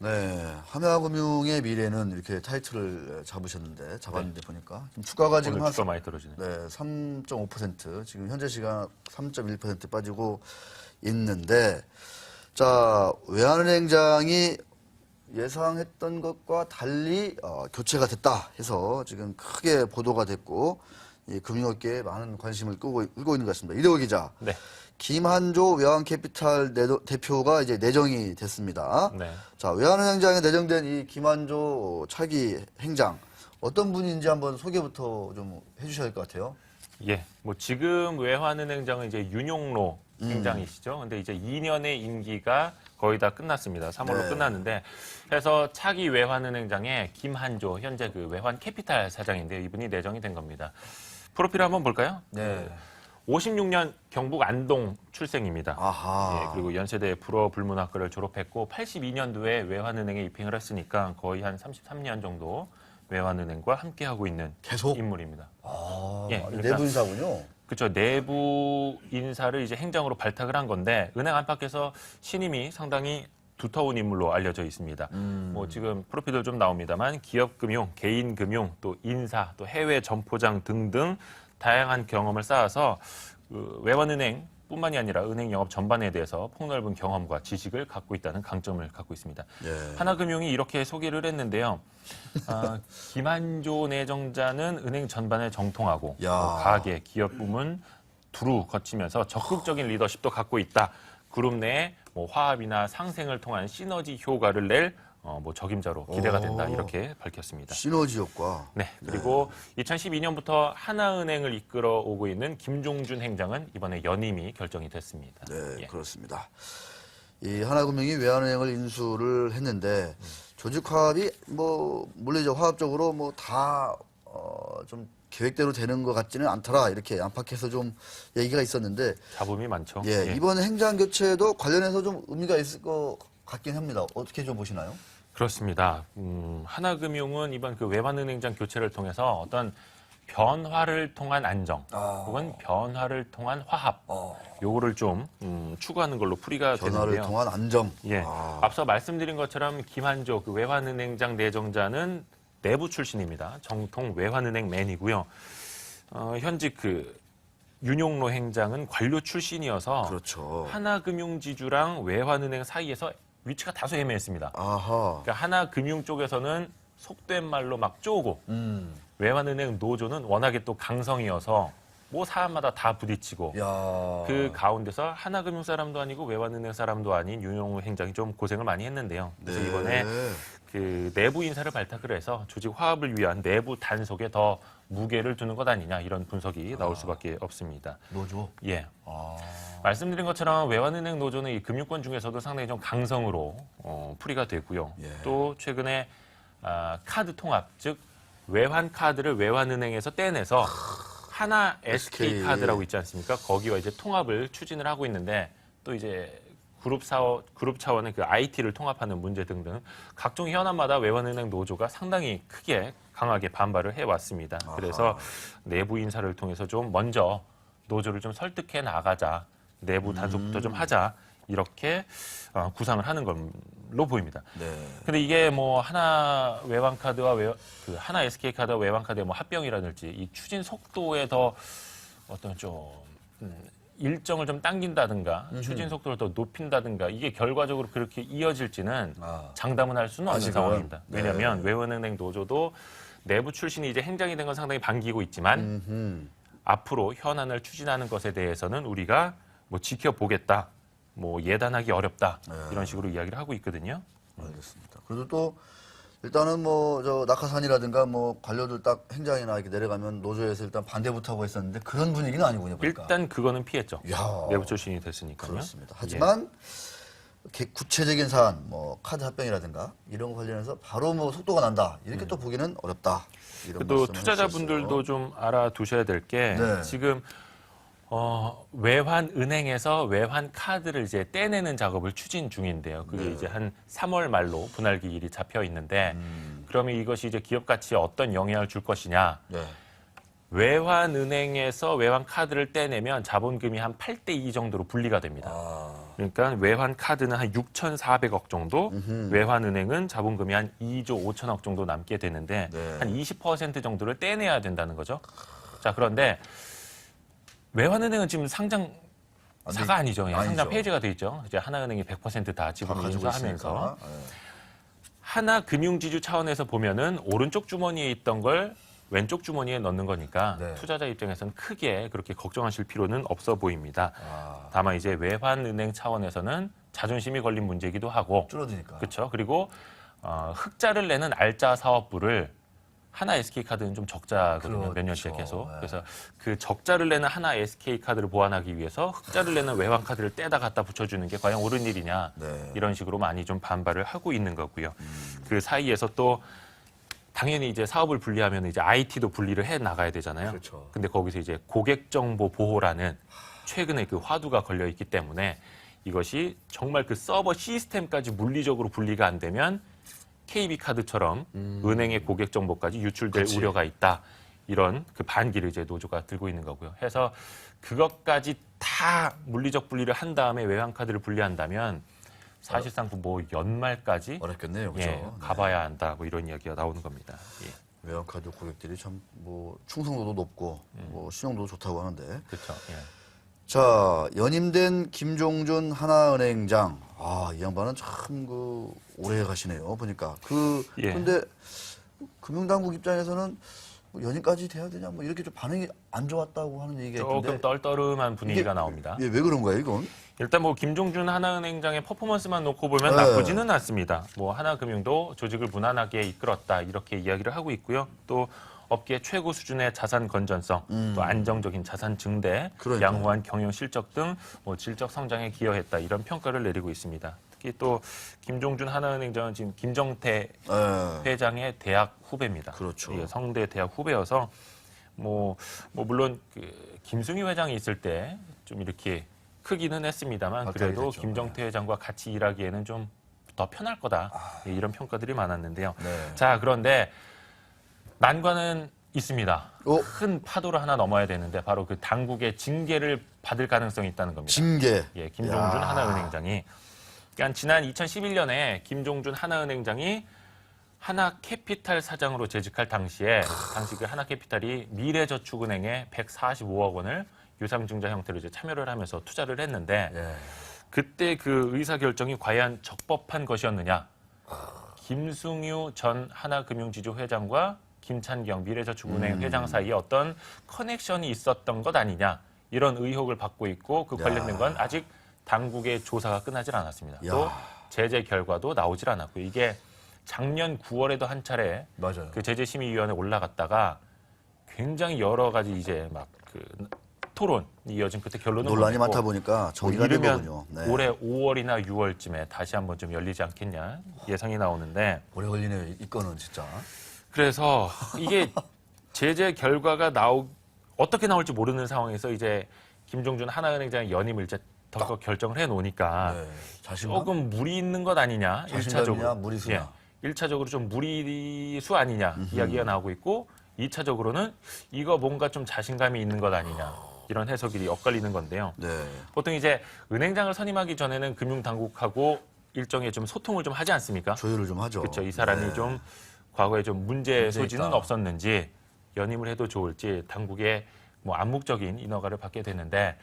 네, 하나금융의 미래는 이렇게 타이틀을 잡았는데 보니까 지금 주가가 지금 오늘 주가 많이 떨어지네. 네, 3.5% 지금 현재 시간 3.1% 빠지고 있는데 자, 외환은행장이 예상했던 것과 달리 교체가 됐다 해서 지금 크게 보도가 됐고 이 금융업계에 많은 관심을 끌고 있는 것 같습니다. 이대호 기자. 네. 김한조 외환캐피탈 대표가 이제 내정이 됐습니다. 네. 자, 외환은행장에 내정된 이 김한조 차기 행장 어떤 분인지 한번 소개부터 좀 해주셔야 할 것 같아요. 예, 뭐 지금 외환은행장은 이제 윤용로 행장이시죠. 근데 이제 2년의 임기가 거의 다 끝났습니다. 3월로 네. 끝났는데 그래서 차기 외환은행장에 김한조 현재 그 외환캐피탈 사장인데 이분이 내정이 된 겁니다. 프로필 한번 볼까요? 네. 56년 경북 안동 출생입니다. 아하. 예, 그리고 연세대 불어불문학과를 졸업했고 82년도에 외환은행에 입행을 했으니까 거의 한 33년 정도 외환은행과 함께하고 있는 계속? 인물입니다. 아, 예, 그러니까 내부 인사군요. 그렇죠. 내부 인사를 이제 행정으로 발탁을 한 건데 은행 안팎에서 신임이 상당히 두터운 인물로 알려져 있습니다. 뭐 지금 프로필도 좀 나옵니다만 기업금융, 개인금융, 또 인사, 또 해외 점포장 등등 다양한 경험을 쌓아서 그 외환은행뿐만이 아니라 은행 영업 전반에 대해서 폭넓은 경험과 지식을 갖고 있다는 강점을 갖고 있습니다. 예. 하나금융이 이렇게 소개를 했는데요. 김한조 내정자는 은행 전반에 정통하고 야. 뭐 가계, 기업 부문 두루 거치면서 적극적인 리더십도 갖고 있다. 그룹 내에 뭐 화합이나 상생을 통한 시너지 효과를 낼 뭐 적임자로 기대가 된다. 이렇게 밝혔습니다. 시너지 효과. 네. 그리고 2012년부터 하나은행을 이끌어 오고 있는 김종준 행장은 이번에 연임이 결정이 됐습니다. 네, 예. 그렇습니다. 이 하나금융이 외환은행을 인수를 했는데 조직 화합이 뭐 물론 이제 화합적으로 뭐 다 좀 계획대로 되는 것 같지는 않더라 이렇게 안팎에서 좀 얘기가 있었는데 잡음이 많죠. 예, 예. 이번 행장 교체도 관련해서 좀 의미가 있을 것 같긴 합니다. 어떻게 좀 보시나요? 그렇습니다. 하나금융은 이번 그 외환은행장 교체를 통해서 어떤 변화를 통한 안정, 혹은 변화를 통한 화합, 요거를 좀 추구하는 걸로 풀이가 변화를 되는데요. 통한 안정. 예, 앞서 말씀드린 것처럼 김한조 그 외환은행장 내정자는 내부 출신입니다. 정통 외환은행맨이고요. 현직 그 윤용로 행장은 관료 출신이어서 그렇죠. 하나금융지주랑 외환은행 사이에서 위치가 다소 애매했습니다. 아하. 그러니까 하나금융 쪽에서는 속된 말로 막 쪼고 외환은행 노조는 워낙에 또 강성이어서 뭐 사안마다 다 부딪히고 야. 그 가운데서 하나금융 사람도 아니고 외환은행 사람도 아닌 윤용로 행장이 좀 고생을 많이 했는데요. 그래서 네. 이번에 그 내부 인사를 발탁을 해서 조직 화합을 위한 내부 단속에 더 무게를 두는 것 아니냐 이런 분석이 나올 수밖에 없습니다. 노조. 예. 말씀드린 것처럼 외환은행 노조는 이 금융권 중에서도 상당히 좀 강성으로 풀이가 되고요. 예. 또 최근에 카드 통합, 즉 외환 카드를 외환은행에서 떼내서 하나 SK 카드라고 있지 않습니까? 거기와 이제 통합을 추진을 하고 있는데 또 이제 그룹 차원의 그 IT를 통합하는 문제 등등 각종 현안마다 외환은행 노조가 상당히 크게 강하게 반발을 해왔습니다. 그래서 내부 인사를 통해서 좀 먼저 노조를 좀 설득해 나가자, 내부 단속부터 좀 하자 이렇게 구상을 하는 걸로 보입니다. 네. 근데 이게 뭐 하나 외환 카드와 하나 SK 카드와 외환 카드의 뭐 합병이라든지 이 추진 속도에 더 어떤 좀 일정을 좀 당긴다든가 추진 속도를 더 높인다든가 이게 결과적으로 그렇게 이어질지는 장담은 할 수는 없는 아직은? 상황입니다. 네. 왜냐하면 외환은행 노조도 내부 출신이 이제 행장이 된 건 상당히 반기고 있지만 앞으로 현안을 추진하는 것에 대해서는 우리가 뭐 지켜보겠다, 뭐 예단하기 어렵다 이런 식으로 이야기를 하고 있거든요. 알겠습니다. 그래도 또 일단은 뭐 저 낙하산이라든가 뭐 관료들 딱 행장이나 이렇게 내려가면 노조에서 일단 반대부터 하고 있었는데 그런 분위기는 아니군요. 보니까. 일단 그거는 피했죠. 야. 내부 출신이 됐으니까요. 그렇습니다. 하지만 구체적인 사안, 뭐 카드 합병이라든가 이런 거 관련해서 바로 뭐 속도가 난다 이렇게 또 보기는 어렵다. 이런 또 말씀을 투자자분들도 해주셨어요. 좀 알아두셔야 될 게 네. 지금 외환은행에서 외환 카드를 이제 떼내는 작업을 추진 중인데요. 그게 이제 한 3월 말로 분할 기일이 잡혀 있는데 그러면 이것이 이제 기업 가치에 어떤 영향을 줄 것이냐? 네. 외환은행에서 외환 카드를 떼내면 자본금이 한 8대 2 정도로 분리가 됩니다. 그러니까 외환 카드는 한 6,400억 정도, 외환은행은 자본금이 한 2조 5천억 정도 남게 되는데 네. 한 20% 정도를 떼내야 된다는 거죠. 자, 그런데 외환은행은 지금 상장사가 아니죠. 예, 상장 폐지가 돼 있죠. 이제 하나은행이 100%다 지분 인수하면서 하나금융지주 차원에서 보면은 오른쪽 주머니에 있던 걸 왼쪽 주머니에 넣는 거니까 네. 투자자 입장에서는 크게 그렇게 걱정하실 필요는 없어 보입니다. 아, 다만 이제 외환은행 차원에서는 자존심이 걸린 문제이기도 하고, 줄어드니까. 그렇죠. 그리고 흑자를 내는 알짜 사업부를 하나 SK카드는 좀 적자거든요. 그렇죠. 몇 년째 계속. 네. 그래서 그 적자를 내는 하나 SK카드를 보완하기 위해서 흑자를 내는 외환카드를 떼다 갖다 붙여주는 게 과연 옳은 일이냐. 네. 이런 식으로 많이 좀 반발을 하고 있는 거고요. 그 사이에서 또 당연히 이제 사업을 분리하면 이제 IT도 분리를 해 나가야 되잖아요. 그렇죠. 근데 거기서 이제 고객정보 보호라는 최근에 그 화두가 걸려 있기 때문에 이것이 정말 그 서버 시스템까지 물리적으로 분리가 안 되면 KB카드처럼 은행의 고객 정보까지 유출될 그치. 우려가 있다. 이런 그 반기를 이제 노조가 들고 있는 거고요. 해서 그것까지 다 물리적 분리를 한 다음에 외환카드를 분리한다면 사실상 뭐 연말까지 어렵겠네요. 그렇죠. 예, 가봐야 한다. 뭐 이런 이야기가 나오는 겁니다. 예. 외환카드 고객들이 참 뭐 충성도도 높고 뭐 신용도 좋다고 하는데. 그렇죠. 예. 자, 연임된 김종준 하나은행장. 아, 이 양반은 참 그 오래 가시네요. 보니까. 예. 근데 금융당국 입장에서는 뭐 연임까지 돼야 되냐 뭐 이렇게 좀 반응이 안 좋았다고 하는 얘기가 있는데. 조금 떨떠름한 분위기가 이게- 나옵니다. 예, 왜 그런 거예요, 이건? 일단 뭐 김종준 하나은행장의 퍼포먼스만 놓고 보면 네. 나쁘지는 않습니다. 뭐 하나금융도 조직을 무난하게 이끌었다 이렇게 이야기를 하고 있고요. 또 업계 최고 수준의 자산 건전성, 또 안정적인 자산 증대, 그러니까요. 양호한 경영 실적 등 뭐 질적 성장에 기여했다 이런 평가를 내리고 있습니다. 특히 또 김종준 하나은행장은 지금 김정태 예. 회장의 대학 후배입니다. 그렇죠. 예, 성대 대학 후배여서 뭐 물론 그 김승희 회장이 있을 때 좀 이렇게 크기는 했습니다만 박탈이 그래도 됐죠. 김정태 회장과 같이 일하기에는 좀 더 편할 거다. 예, 이런 평가들이 많았는데요. 네. 자, 그런데 난관은 있습니다. 어? 큰 파도를 하나 넘어야 되는데 바로 그 당국의 징계를 받을 가능성이 있다는 겁니다. 징계. 예, 김종준 야. 하나은행장이. 그러니까 지난 2011년에 김종준 하나은행장이 하나캐피탈 사장으로 재직할 당시에 당시 그 하나캐피탈이 미래저축은행에 145억 원을 유상증자 형태로 이제 참여를 하면서 투자를 했는데 예. 그때 그 의사 결정이 과연 적법한 것이었느냐? 김승유 전 하나금융지주 회장과 김찬경 미래저축은행 회장 사이에 어떤 커넥션이 있었던 것 아니냐? 이런 의혹을 받고 있고 그 관련된 건 아직 당국의 조사가 끝나질 않았습니다. 야. 또 제재 결과도 나오질 않았고 이게 작년 9월에도 한 차례 맞아요. 그 제재심의위원회 올라갔다가 굉장히 여러 가지 이제 막 그 토론이 이어진 끝에 결론은 논란이 뭐였고 많다 보니까 정리가 된 이르면 거군요. 네. 올해 5월이나 6월쯤에 다시 한번 좀 열리지 않겠냐 예상이 나오는데 오래 걸리네요. 이 건은 진짜. 그래서 이게 제재 결과가 어떻게 나올지 모르는 상황에서 이제 김종준 하나은행장의 연임을 이제 덜컥 결정을 해 놓으니까 네. 자신감? 조금 무리 있는 것 아니냐 자신감이냐 1차적으로 무리수냐. 1차적으로 좀 무리수 아니냐 이야기가 나오고 있고 2차적으로는 이거 뭔가 좀 자신감이 있는 것 아니냐 이런 해석이 엇갈리는 건데요. 네. 보통 이제 은행장을 선임하기 전에는 금융당국하고 일정의 좀 소통을 좀 하지 않습니까? 조율을 좀 하죠. 그렇죠. 이 사람이 네. 좀 과거에 좀 문제 문제 소지는 있다. 없었는지 연임을 해도 좋을지 당국의 뭐 암묵적인 인허가를 받게 되는데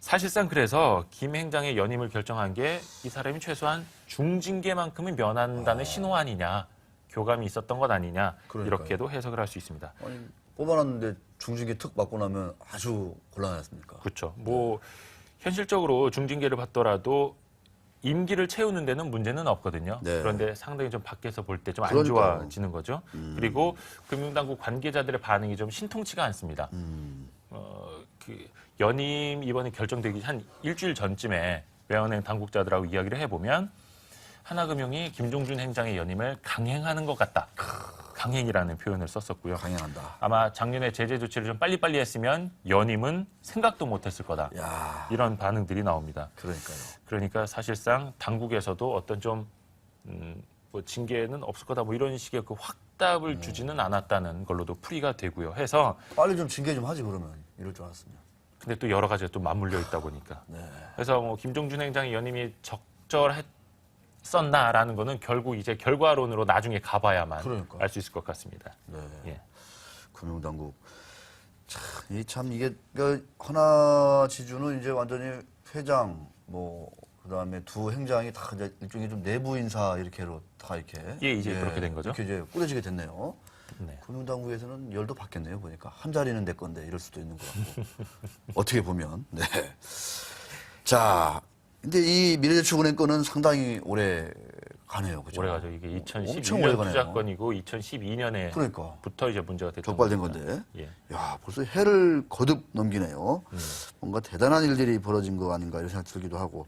사실상 그래서 김 행장의 연임을 결정한 게 이 사람이 최소한 중징계만큼은 면한다는 신호 아니냐, 교감이 있었던 것 아니냐 그러니까요. 이렇게도 해석을 할 수 있습니다. 아니, 뽑아놨는데 중징계 특 받고 나면 아주 곤란했습니까? 그렇죠. 뭐 현실적으로 중징계를 받더라도 임기를 채우는 데는 문제는 없거든요. 네. 그런데 상당히 좀 밖에서 볼 때 좀 안 그러니까요. 좋아지는 거죠. 그리고 금융당국 관계자들의 반응이 좀 신통치가 않습니다. 그 연임 이번에 결정되기 한 일주일 전쯤에 외환은행 당국자들하고 이야기를 해보면 하나금융이 김종준 행장의 연임을 강행하는 것 같다. 강행이라는 표현을 썼었고요. 강행한다. 아마 작년에 제재 조치를 좀 빨리빨리 했으면 연임은 생각도 못했을 거다. 야, 이런 반응들이 나옵니다. 그러니까요. 그러니까 사실상 당국에서도 어떤 좀 뭐 징계는 없을 거다 뭐 이런 식의 그 확답을 주지는 않았다는 걸로도 풀이가 되고요. 해서 빨리 좀 징계 좀 하지 그러면 이럴 줄 알았으면. 근데 또 여러 가지가 또 맞물려 있다 보니까. 네. 그래서 뭐 김종준 행장의 연임이 적절했었나라는 거는 결국 이제 결과론으로 나중에 가봐야만 그러니까. 알 수 있을 것 같습니다. 네. 예. 금융당국. 참 이게 그 하나지주는 이제 완전히 회장 뭐 그다음에 두 행장이 다 이제 일종의 좀 내부 인사 이렇게로 다 이렇게 예, 이제 그렇게 된 거죠. 이렇게 이제 꾸려지게 됐네요. 네. 금융당국에서는 열도 받겠네요. 보니까 한 자리는 내 건데 이럴 수도 있는 것 같고 어떻게 보면 네. 자, 근데 이 미래저축은행 건은 상당히 오래 가네요. 그죠? 오래 가죠. 이게 엄청 오래 2011년 가네요. 투자건이고 2012년에 그러니까 부터 이제 문제가 됐던 적발된 겁니다. 건데. 예. 야, 벌써 해를 거듭 넘기네요. 뭔가 대단한 일들이 벌어진 거 아닌가 이런 생각 들기도 하고.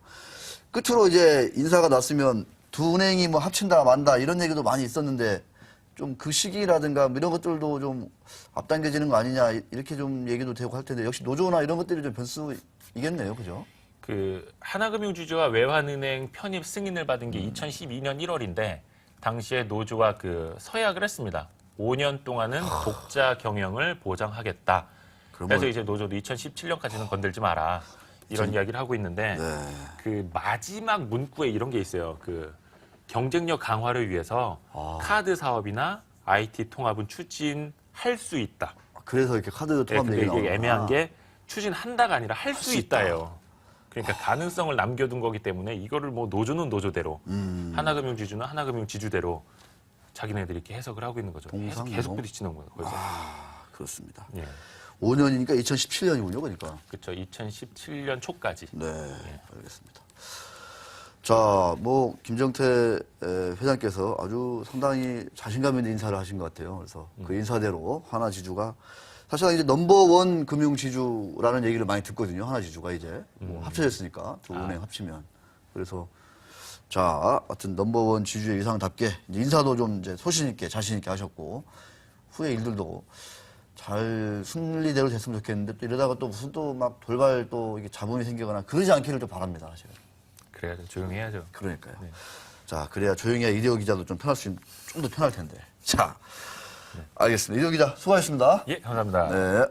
끝으로 이제 인사가 났으면 두 은행이 뭐 합친다 만다 이런 얘기도 많이 있었는데 좀 그 시기라든가 뭐 이런 것들도 좀 앞당겨지는 거 아니냐 이렇게 좀 얘기도 되고 할 텐데 역시 노조나 이런 것들이 좀 변수이겠네요. 그죠? 그 하나금융주주와 외환은행 편입 승인을 받은 게 2012년 1월인데 당시에 노조와 그 서약을 했습니다. 5년 동안은 독자 경영을 보장하겠다. 그러면 그래서 이제 노조도 2017년까지는 건들지 마라. 이런 이야기를 하고 있는데 네. 그 마지막 문구에 이런 게 있어요. 그 경쟁력 강화를 위해서 카드 사업이나 IT 통합은 추진할 수 있다. 그래서 이렇게 카드 네, 통합 근데 얘기 이게 나오구나. 애매한 게 추진한다가 아니라 할 수 수 있다. 있다예요. 그러니까 가능성을 남겨둔 거기 때문에 이거를 뭐 노조는 노조대로 하나금융지주는 하나금융지주대로 자기네들이 이렇게 해석을 하고 있는 거죠. 동상 계속 이동? 부딪히는 거예요. 그래서 그렇습니다. 예. 5년이니까 2017년이군요. 그러니까. 그렇죠. 2017년 초까지. 네, 알겠습니다. 자, 뭐 김정태 회장께서 아주 상당히 자신감 있는 인사를 하신 것 같아요. 그래서 그 인사대로 하나지주가 사실 이제 넘버원 금융지주라는 얘기를 많이 듣거든요. 하나지주가 이제 뭐 합쳐졌으니까 두 은행 합치면 그래서 자, 하여튼 넘버원 지주의 위상답게 이제 인사도 좀 이제 소신 있게 자신 있게 하셨고 후에 일들도 잘 순리대로 됐으면 좋겠는데 또 이러다가 또 무슨 또 막 돌발 또 이게 자본이 생기거나 그러지 않기를 좀 바랍니다. 사실. 그래야죠. 조용히 해야죠. 그러니까요. 자, 그래야 조용히 해야 이대호 기자도 좀 편할 좀 더 편할 텐데. 자, 알겠습니다. 이대호 기자 수고하셨습니다. 예, 감사합니다. 네.